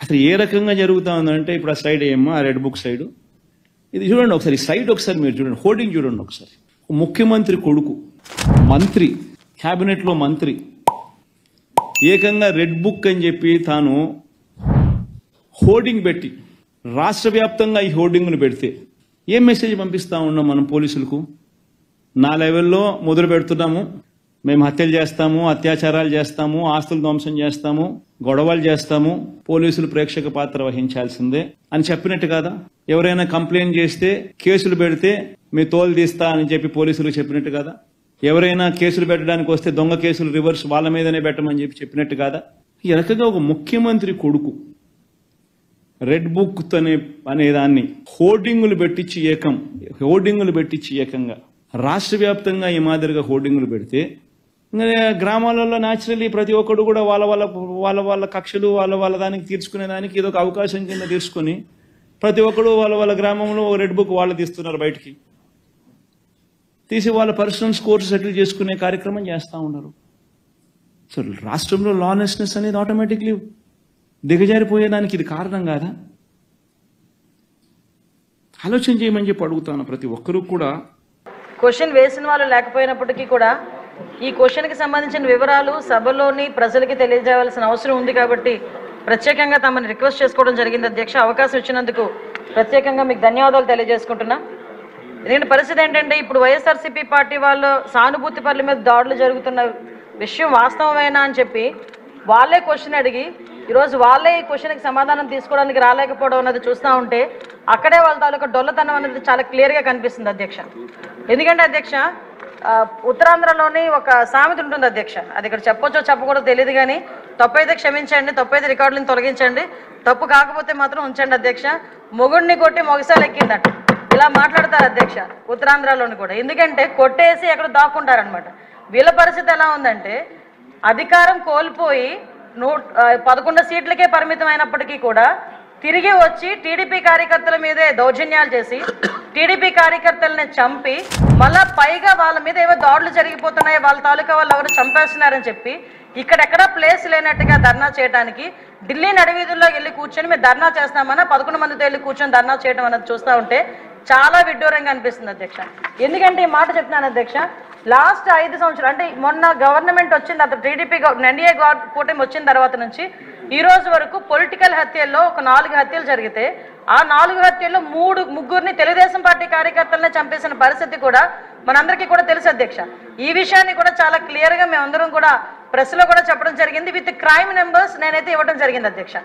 అసలు ఏ రకంగా జరుగుతా ఉందంటే ఇప్పుడు ఆ స్లైడ్ ఏమో ఆ రెడ్ బుక్ సైడ్ ఇది చూడండి ఒకసారి సైడ్ ఒకసారి మీరు చూడండి హోర్డింగ్ చూడండి ఒకసారి ముఖ్యమంత్రి కొడుకు మంత్రి క్యాబినెట్లో మంత్రి ఏకంగా రెడ్ బుక్ అని చెప్పి తాను హోర్డింగ్ పెట్టి రాష్ట్ర వ్యాప్తంగా ఈ హోర్డింగ్ను పెడితే ఏం మెసేజ్ పంపిస్తా ఉన్నాం మనం పోలీసులకు నా లెవెల్లో మొదలు పెడుతున్నాము మేము హత్యలు చేస్తాము అత్యాచారాలు చేస్తాము ఆస్తులు ధ్వంసం చేస్తాము గొడవలు చేస్తాము పోలీసులు ప్రేక్షక పాత్ర వహించాల్సిందే అని చెప్పినట్టు కాదా ఎవరైనా కంప్లైంట్ చేస్తే కేసులు పెడితే మీ తోలు తీస్తా అని చెప్పి పోలీసులు చెప్పినట్టు కాదా ఎవరైనా కేసులు పెట్టడానికి వస్తే దొంగ కేసులు రివర్స్ వాళ్ళ మీదనే పెట్టమని చెప్పినట్టు కాదా ఈ రకంగా ఒక ముఖ్యమంత్రి కొడుకు రెడ్ బుక్ అనే దాన్ని హోర్డింగులు పెట్టించి ఏకంగా రాష్ట్ర వ్యాప్తంగా ఈ మాదిరిగా హోర్డింగులు పెడితే గ్రామాలలో న్యాచురల్లీ ప్రతి ఒక్కడు కూడా వాళ్ళ కక్షలు వాళ్ళ దానికి తీర్చుకునే దానికి ఏదో ఒక అవకాశం కింద తీసుకుని ప్రతి ఒక్కడు వాళ్ళ గ్రామంలో రెడ్ బుక్ వాళ్ళు తీస్తున్నారు బయటికి తీసి వాళ్ళ పర్సనల్ స్కోర్స్ సెటిల్ చేసుకునే కార్యక్రమం చేస్తూ ఉన్నారు సో రాష్ట్రంలో లానెస్నెస్ అనేది ఆటోమేటిక్లీ దిగజారిపోయేదానికి ఇది కారణం కాదా ఆలోచన చేయమని చెప్పి అడుగుతాను ప్రతి ఒక్కరూ కూడా క్వశ్చన్ వేసిన వాళ్ళు లేకపోయినప్పటికీ కూడా ఈ క్వశ్చన్కి సంబంధించిన వివరాలు సభలోని ప్రజలకి తెలియజేయాల్సిన అవసరం ఉంది కాబట్టి ప్రత్యేకంగా తమని రిక్వెస్ట్ చేసుకోవడం జరిగింది అధ్యక్ష అవకాశం ఇచ్చినందుకు ప్రత్యేకంగా మీకు ధన్యవాదాలు తెలియజేసుకుంటున్నా ఎందుకంటే పరిస్థితి ఏంటంటే ఇప్పుడు వైఎస్ఆర్సీపీ పార్టీ వాళ్ళు సానుభూతి పనుల మీద దాడులు జరుగుతున్న విషయం వాస్తవమేనా అని చెప్పి వాళ్ళే క్వశ్చన్ అడిగి ఈరోజు వాళ్ళే ఈ క్వశ్చన్కి సమాధానం తీసుకోవడానికి రాలేకపోవడం అన్నది చూస్తూ ఉంటే అక్కడే వాళ్ళ తాలూకా డొల్లతనం అనేది చాలా క్లియర్గా కనిపిస్తుంది అధ్యక్ష ఎందుకంటే అధ్యక్ష ఉత్తరాంధ్రలోని ఒక సామెత ఉంటుంది అధ్యక్ష అది ఇక్కడ చెప్పొచ్చో చెప్పకూడదో తెలియదు కానీ తప్పు అయితే క్షమించండి తప్పు అయితే రికార్డులను తొలగించండి తప్పు కాకపోతే మాత్రం ఉంచండి అధ్యక్ష మొగుడిని కొట్టి మొగసాలు ఎక్కిందట ఇలా మాట్లాడతారు అధ్యక్ష ఉత్తరాంధ్రలోని కూడా ఎందుకంటే కొట్టేసి ఎక్కడ దాక్కుంటారనమాట వీళ్ళ పరిస్థితి ఎలా ఉందంటే అధికారం కోల్పోయి 11 సీట్లకే పరిమితం అయినప్పటికీ కూడా తిరిగి వచ్చి టీడీపీ కార్యకర్తల మీదే దౌర్జన్యాలు చేసి టీడీపీ కార్యకర్తలని చంపి మళ్ళా పైగా వాళ్ళ మీద ఏవో దాడులు జరిగిపోతున్నాయి వాళ్ళ తాలూకా వాళ్ళు ఎవరు చంపేస్తున్నారని చెప్పి ఇక్కడెక్కడా ప్లేస్ లేనట్టుగా ధర్నా చేయడానికి ఢిల్లీ నడివీధుల్లో వెళ్ళి కూర్చొని మేము ధర్నా చేస్తామన్నా 11 మందితో వెళ్ళి కూర్చొని ధర్నా చేయడం అన్నది చూస్తూ ఉంటే చాలా విడ్డూరంగా అనిపిస్తుంది అధ్యక్ష ఎందుకంటే ఈ మాట చెప్తున్నాను అధ్యక్ష లాస్ట్ 5 సంవత్సరాలు అంటే మొన్న గవర్నమెంట్ వచ్చిన తర్వాత టీడీపీ ఎన్డీఏ కూటమి వచ్చిన తర్వాత నుంచి ఈ రోజు వరకు పొలిటికల్ హత్యల్లో ఒక 4 హత్యలు జరిగితే ఆ 4 హత్యల్లో ముగ్గురిని తెలుగుదేశం పార్టీ కార్యకర్తలనే చంపేసిన పరిస్థితి కూడా మనందరికీ కూడా తెలుసు అధ్యక్ష ఈ విషయాన్ని కూడా చాలా క్లియర్గా మేమందరం కూడా ప్రెస్లో కూడా చెప్పడం జరిగింది విత్ క్రైమ్ నెంబర్స్ నేనైతే ఇవ్వడం జరిగింది అధ్యక్ష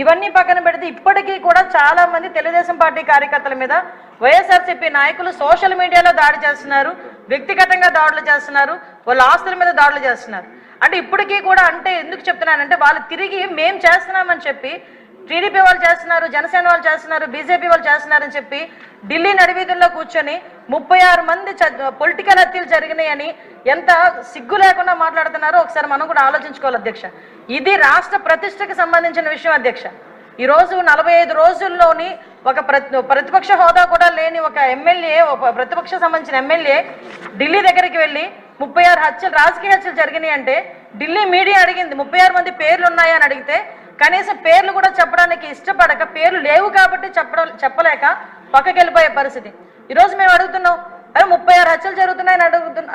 ఇవన్నీ పక్కన పెడితే ఇప్పటికీ కూడా చాలా మంది తెలుగుదేశం పార్టీ కార్యకర్తల మీద వైఎస్ఆర్సీపీ నాయకులు సోషల్ మీడియాలో దాడి చేస్తున్నారు వ్యక్తిగతంగా దాడులు చేస్తున్నారు వాళ్ళ ఆస్తుల మీద దాడులు చేస్తున్నారు అంటే ఇప్పటికీ కూడా అంటే ఎందుకు చెప్తున్నానంటే వాళ్ళు తిరిగి మేం చేస్తున్నామని చెప్పి టీడీపీ వాళ్ళు చేస్తున్నారు జనసేన వాళ్ళు చేస్తున్నారు బీజేపీ వాళ్ళు చేస్తున్నారని చెప్పి ఢిల్లీ నడివీధుల్లో కూర్చొని 36 మంది పొలిటికల్ హత్యలు జరిగినాయని ఎంత సిగ్గు లేకుండా మాట్లాడుతున్నారో ఒకసారి మనం కూడా ఆలోచించుకోవాలి అధ్యక్ష ఇది రాష్ట్ర ప్రతిష్టకు సంబంధించిన విషయం అధ్యక్ష ఈరోజు 45 రోజుల్లోని ఒక ప్రతిపక్ష హోదా కూడా లేని ఒక ఎమ్మెల్యే ప్రతిపక్ష సంబంధించిన ఎమ్మెల్యే ఢిల్లీ దగ్గరికి వెళ్ళి 36 హత్యలు రాజకీయ హత్యలు జరిగినాయి అంటే ఢిల్లీ మీడియా అడిగింది 36 మంది పేర్లు ఉన్నాయా అని అడిగితే కనీసం పేర్లు కూడా చెప్పడానికి ఇష్టపడక పేర్లు లేవు కాబట్టి చెప్పలేక పక్కకి వెళ్ళిపోయే పరిస్థితి ఈరోజు మేము అడుగుతున్నాం అరే 36 హత్యలు జరుగుతున్నాయని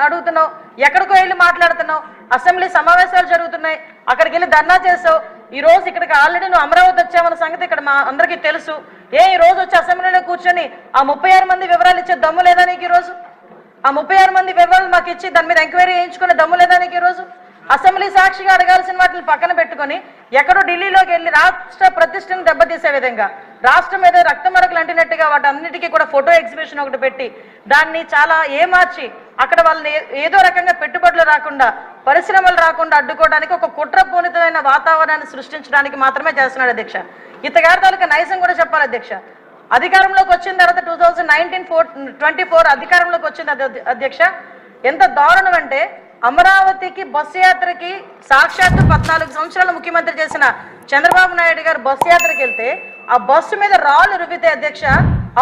అడుగుతున్నావు ఎక్కడికో వెళ్ళి మాట్లాడుతున్నావు అసెంబ్లీ సమావేశాలు జరుగుతున్నాయి అక్కడికి వెళ్ళి ధర్నా చేసావు ఈ రోజు ఇక్కడికి ఆల్రెడీ నువ్వు అమరావతి వచ్చావన్న సంగతి ఇక్కడ మా అందరికీ తెలుసు ఈ రోజు వచ్చి అసెంబ్లీలో కూర్చొని ఆ 36 మంది వివరాలు ఇచ్చే దమ్ము లేదా నీకు ఈరోజు ఆ 36 మంది వివరాలు మాకు ఇచ్చి దాని మీద ఎంక్వైరీ చేయించుకునే దమ్ము లేదా నీకు ఈరోజు అసెంబ్లీ సాక్షిగా అడగాల్సిన వాటిని పక్కన పెట్టుకొని ఎక్కడో ఢిల్లీలోకి వెళ్ళి రాష్ట్ర ప్రతిష్టను దెబ్బతీసే విధంగా రాష్ట్రం మీద రక్తమరకలు అంటినట్టుగా వాటి అన్నిటికీ కూడా ఫోటో ఎగ్జిబిషన్ ఒకటి పెట్టి దాన్ని చాలా ఏమార్చి అక్కడ వాళ్ళని ఏదో రకంగా పెట్టుబడులు రాకుండా పరిశ్రమలు రాకుండా అడ్డుకోవడానికి ఒక కుట్రపూరితమైన వాతావరణాన్ని సృష్టించడానికి మాత్రమే చేస్తున్నాడు అధ్యక్ష ఇతగారి తాలూకా నైజం కూడా చెప్పాలి అధ్యక్ష అధికారంలోకి వచ్చిన తర్వాత 2024 అధికారంలోకి వచ్చింది అధ్యక్ష ఎంత దారుణం అంటే అమరావతికి బస్సు యాత్రకి సాక్షాత్తు 14 సంవత్సరాలు ముఖ్యమంత్రి చేసిన చంద్రబాబు నాయుడు గారు బస్సు యాత్రకి వెళ్తే ఆ బస్సు మీద రాళ్ళు రువితే అధ్యక్ష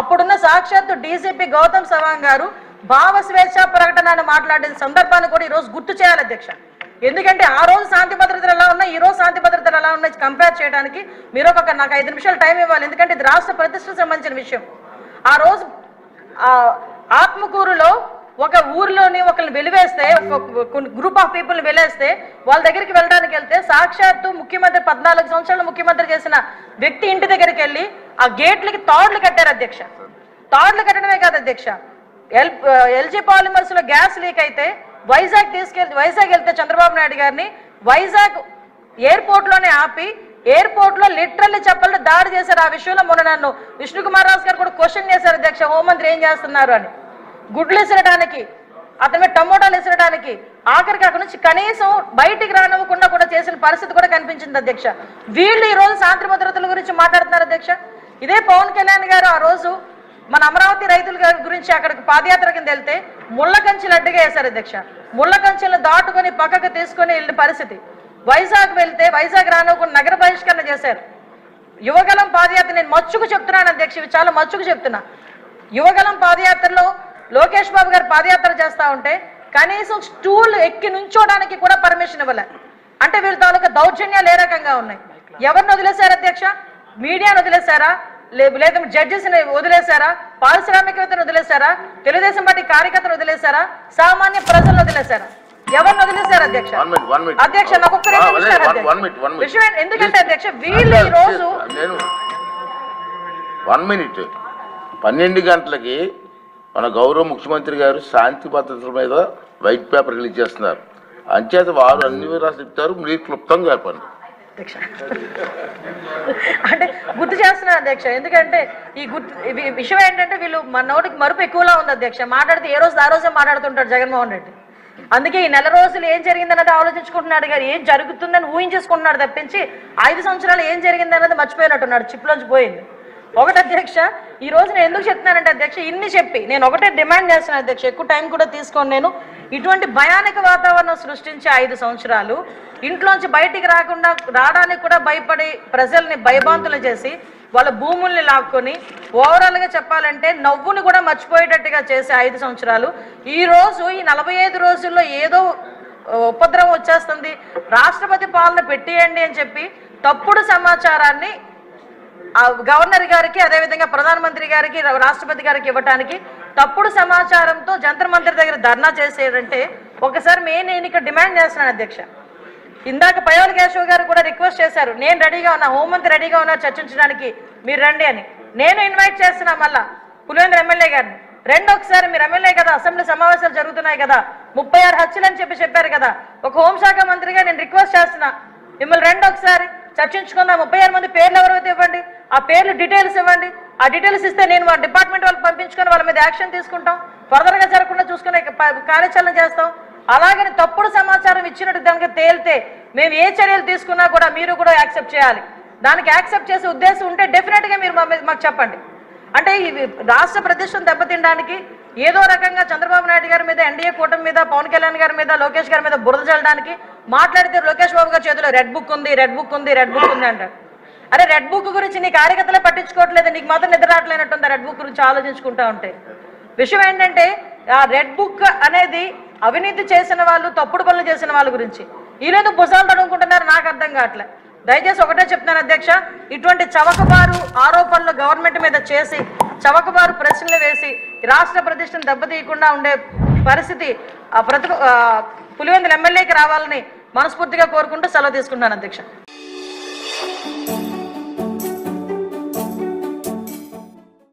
అప్పుడున్న సాక్షాత్తు డీజీపీ గౌతమ్ సవాంగ్ గారు భావ స్వేచ్ఛ ప్రకటనను మాట్లాడిన సందర్భాన్ని కూడా ఈరోజు గుర్తు చేయాలి అధ్యక్ష ఎందుకంటే ఆ రోజు శాంతి భద్రతలు ఎలా ఉన్నాయి, ఈ రోజు శాంతి భద్రతలు ఎలా ఉన్నాయి కంపేర్ చేయడానికి మీరు నాకు 5 నిమిషాలు టైం ఇవ్వాలి. ఎందుకంటే ఇది రాష్ట్ర ప్రతిష్టకు సంబంధించిన విషయం. ఆ రోజు ఆత్మకూరులో ఒక ఊరిలోని ఒకరిని వెలివేస్తే, ఒక గ్రూప్ ఆఫ్ పీపుల్ని వెలివేస్తే వాళ్ళ దగ్గరికి వెళ్ళడానికి వెళ్తే సాక్షాత్తు ముఖ్యమంత్రి 14 సంవత్సరాలు ముఖ్యమంత్రి చేసిన వ్యక్తి ఇంటి దగ్గరికి వెళ్ళి ఆ గేట్లకి తాడులు కట్టారు అధ్యక్ష. తాడులు కట్టడమే కాదు అధ్యక్ష, ఎల్జీ పాలిమర్స్ లో గ్యాస్ లీక్ అయితే వైజాగ్ వెళ్తే చంద్రబాబు నాయుడు గారిని వైజాగ్ ఎయిర్పోర్ట్ లోనే ఆపి ఎయిర్పోర్ట్ లో లిటరల్లీ చెప్పలు దాడి చేశారు. ఆ విషయంలో మొన్న నన్ను విష్ణుకుమార్ రాజు గారు కూడా క్వశ్చన్ చేశారు అధ్యక్ష, హోంమంత్రి ఏం చేస్తున్నారు అని. గుడ్లు ఇసరడానికి, అతని మీద టమోటాలు ఇసరడానికి, ఆఖరికి అక్కడి నుంచి కనీసం బయటికి రానివ్వకుండా కూడా చేసిన పరిస్థితి కూడా కనిపించింది అధ్యక్ష. వీళ్ళు ఈ రోజు శాంతి భద్రతల గురించి మాట్లాడుతున్నారు అధ్యక్ష. ఇదే పవన్ కళ్యాణ్ గారు ఆ రోజు మన అమరావతి రైతుల గురించి అక్కడికి పాదయాత్ర కింద వెళ్తే ముళ్ళ కంచెలు అడ్డుగా వేశారు అధ్యక్ష. ముళ్ళ కంచెలు దాటుకొని పక్కకు తీసుకొని వెళ్ళిన పరిస్థితి. వైజాగ్ వెళ్తే వైజాగ్ రానివ్వకుండా నగర బహిష్కరణ చేశారు. యువగలం పాదయాత్ర నేను మచ్చుకు చెప్తున్నాను అధ్యక్ష, ఇవి చాలా మచ్చుకు చెప్తున్నా. యువగలం పాదయాత్రలో లోకేష్ బాబు గారు పాదయాత్ర చేస్తా ఉంటే కనీసం స్టూల్ ఎక్కి నుంచోడానికి కూడా పర్మిషన్ ఇవ్వలే. అంటే వీళ్ళ తాలూకా దౌర్జన్యాలు ఏ రకంగా ఉన్నాయి? ఎవరిని వదిలేశారు అధ్యక్ష? మీడియాను వదిలేశారా, లేదా జడ్జెస్ ని వదిలేశారా, పారిశ్రామికవేత్తను వదిలేశారా, తెలుగుదేశం పార్టీ కార్యకర్తను వదిలేశారా, సామాన్య ప్రజలను వదిలేశారా? ఎవరిని వదిలేశారు అధ్యక్ష? అధ్యక్ష నాకు ఒక్క 2 నిమిషాలు విషయం. ఎందుకంటే అధ్యక్ష వీళ్ళు ఈ రోజు 1 మినిట్ 12 గంటలకి మన గౌరవ ముఖ్యమంత్రి గారు శాంతి భద్రతల మీద వైట్ పేపర్ రిలీజ్ చేస్తున్నారు. అంచేత వారు అన్ని వివరాలు చెప్తారు, మీరు క్లుప్తంగా చెప్పండి అధ్యక్ష. అంటే గుర్తు చేస్తున్నారు అధ్యక్ష, ఎందుకంటే ఈ విషయం ఏంటంటే వీళ్ళు మన నోటికి మరుపు ఎక్కువలా ఉంది అధ్యక్ష. మాట్లాడితే ఏ రోజు ఆ రోజే మాట్లాడుతుంటాడు జగన్మోహన్ రెడ్డి. అందుకే ఈ నెల రోజులు ఏం జరిగిందన్నది ఆలోచించుకుంటున్నాడు కానీ ఏం జరుగుతుందని ఊహించేసుకుంటున్నాడు తప్పించి 5 సంవత్సరాలు ఏం జరిగిందన్నది మర్చిపోయినట్టున్నాడు, చిప్లోంచి పోయింది. ఒకటి అధ్యక్ష, ఈ రోజు నేను ఎందుకు చెప్తున్నానంటే అధ్యక్ష, ఇన్ని చెప్పి నేను ఒకటే డిమాండ్ చేస్తున్నాను అధ్యక్ష, ఎక్కువ టైం కూడా తీసుకోను నేను. ఇటువంటి భయానక వాతావరణం సృష్టించే 5 సంవత్సరాలు ఇంట్లోంచి బయటికి రావడానికి కూడా భయపడి ప్రజల్ని భయభాంతులు చేసి వాళ్ళ భూముల్ని లాక్కొని ఓవరాల్గా చెప్పాలంటే నవ్వుని కూడా మర్చిపోయేటట్టుగా చేసే 5 సంవత్సరాలు. ఈ రోజు ఈ 45 రోజుల్లో ఏదో ఉపద్రవం వచ్చేస్తుంది, రాష్ట్రపతి పాలన పెట్టేయండి అని చెప్పి తప్పుడు సమాచారాన్ని గవర్నర్ గారికి అదేవిధంగా ప్రధానమంత్రి గారికి రాష్ట్రపతి గారికి ఇవ్వడానికి తప్పుడు సమాచారంతో జంతర్ మంతర్ దగ్గర ధర్నా చేసేదంటే ఒకసారి నేను ఇక్కడ డిమాండ్ చేస్తున్నాను అధ్యక్ష. ఇందాక పయోల్ కేశవ్ గారు కూడా రిక్వెస్ట్ చేశారు, నేను రెడీగా ఉన్నా, హోంమంత్రి రెడీగా ఉన్నా చర్చించడానికి, మీరు రండి అని. నేను ఇన్వైట్ చేస్తున్నా మళ్ళా పులివెందుల ఎమ్మెల్యే గారిని, రెండు ఒకసారి మీరు ఎమ్మెల్యే కదా, అసెంబ్లీ సమావేశాలు జరుగుతున్నాయి కదా, 36 హత్యలు అని చెప్పారు కదా, ఒక హోంశాఖ మంత్రిగా నేను రిక్వెస్ట్ చేస్తున్నా మిమ్మల్ని రెండు ఒకసారి చర్చించుకుందాం. 36 మంది పేర్లు ఎవరైతే ఇవ్వండి, ఆ పేర్లు డీటెయిల్స్ ఇవ్వండి. ఆ డీటెయిల్స్ ఇస్తే నేను వాళ్ళ డిపార్ట్మెంట్ వాళ్ళకి పంపించుకొని వాళ్ళ మీద యాక్షన్ తీసుకుంటాం, ఫర్దర్గా జరగకుండా చూసుకునే కార్యాచరణ చేస్తాం. అలాగని తప్పుడు సమాచారం ఇచ్చినట్టు దానికి తేలితే మేము ఏ చర్యలు తీసుకున్నా కూడా మీరు కూడా యాక్సెప్ట్ చేయాలి. దానికి యాక్సెప్ట్ చేసే ఉద్దేశం ఉంటే డెఫినెట్గా మీరు మాకు చెప్పండి. అంటే ఇది రాష్ట్ర ప్రతిష్టను దెబ్బతినడానికి ఏదో రకంగా చంద్రబాబు నాయుడు గారి మీద, ఎన్డీఏ కూటమి మీద, పవన్ కళ్యాణ్ గారి మీద, లోకేష్ గారి మీద బురద చల్లడానికి మాట్లాడితే లోకేష్ బాబు గారి చేతిలో రెడ్ బుక్ ఉంది అంటారు. అరే రెడ్ బుక్ గురించి నీ కార్యకర్తలే పట్టించుకోవట్లేదు, నీకు మాత్రం నిద్ర రావట్లేనట్టుంది రెడ్ బుక్ గురించి ఆలోచించుకుంటా ఉంటే. విషయం ఏంటంటే ఆ రెడ్ బుక్ అనేది అవినీతి చేసిన వాళ్ళు, తప్పుడు పనులు చేసిన వాళ్ళ గురించి. ఈరోజు భుజాలు తడుముకుంటున్నారు, నాకు అర్థం కావట్లే. దయచేసి ఒకటే చెప్తున్నాను అధ్యక్ష, ఇటువంటి చవకబారు ఆరోపణలు గవర్నమెంట్ మీద చేసి చవకబారు ప్రశ్నలు వేసి రాష్ట్ర ప్రతిష్టను దెబ్బతీయకుండా ఉండే పరిస్థితి పులివెందుల ఎమ్మెల్యేకి రావాలని మనస్ఫూర్తిగా కోరుకుంటూ సెలవు తీసుకుంటున్నాను అధ్యక్ష.